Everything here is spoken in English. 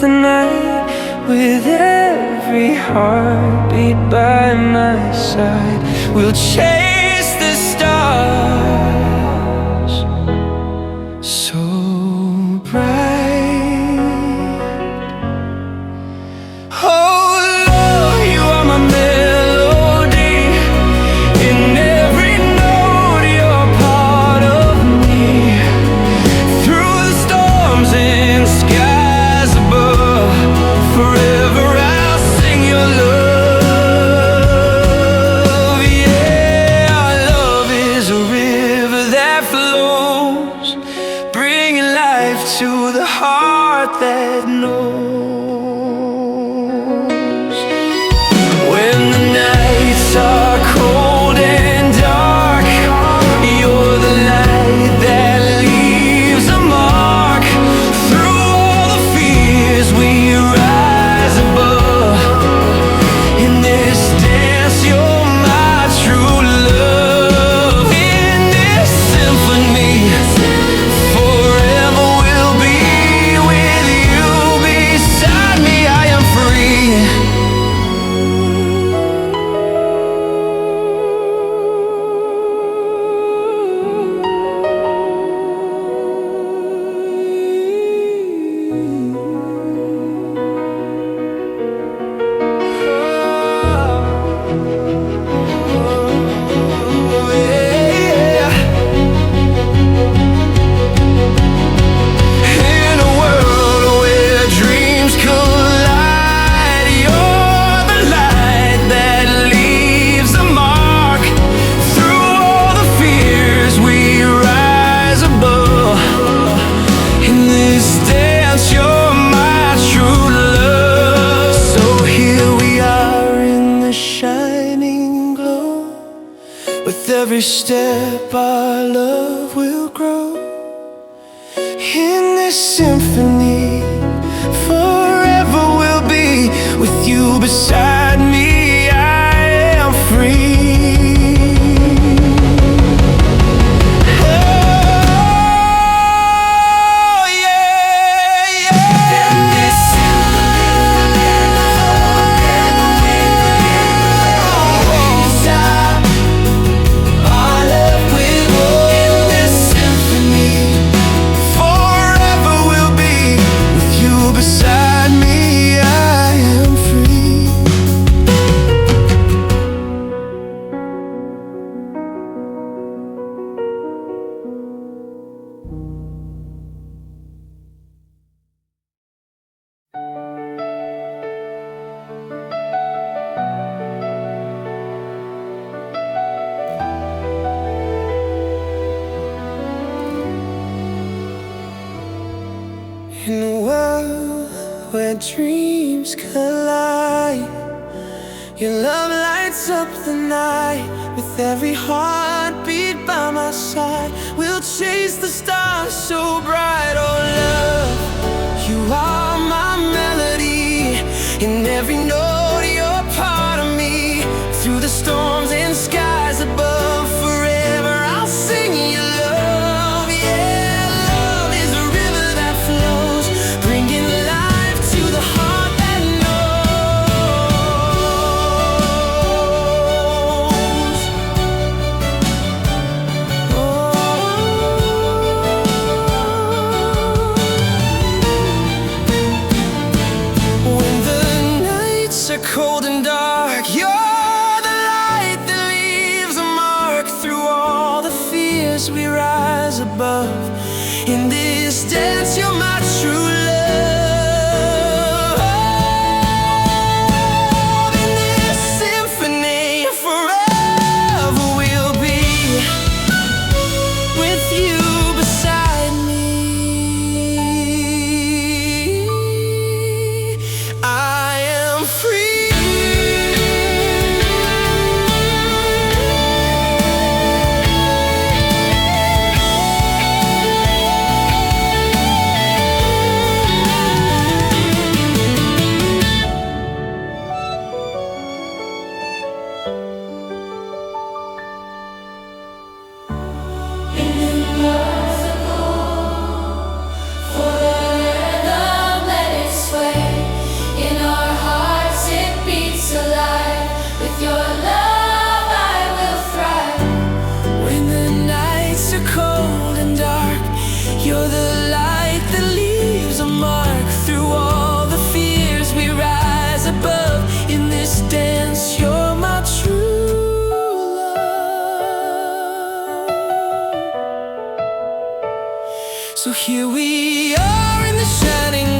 the night with every heartbeat by my side. We'll chase the stars so bright. Oh Lord, you are my melody. In every note you're part of me. Through the storms and skies above, forever I'll sing your love. Yeah, our love is a river that flows, bringing life to the heart that knows. When the nights are cold and dark, you're the light that leaves a mark. Through all the fears we rise above. In this dance you're my true love. In this symphony, forever we'll be with you beside me. I am free. In a world where dreams collide, you're the light that leaves a mark. Through all the fears we rise above. In this dance you're my true love. So here we are in the shining glow. With every step our love will grow. In this symphony, forever we'll be with you beside me. I am free. Oh, yeah, yeah. In this symphony, forever our love will grow. In this symphony, forever we'll be with you beside me. I am free. In a world where dreams collide, your love lights up the night. With every heartbeat by my side, we'll chase the stars so bright. Oh love, you are my melody. In every note you're part of me. Through the storms and skies above, forever I'll sing your love. Yeah, love is a river that flows, bringing life to the heart that knows. When the nights are cold and dark, you're the light that leaves a mark. Through all the fears we rise above. In this dance you're my true love. In this symphony, forever we'll be with you beside me. I am free. So here we are in the shining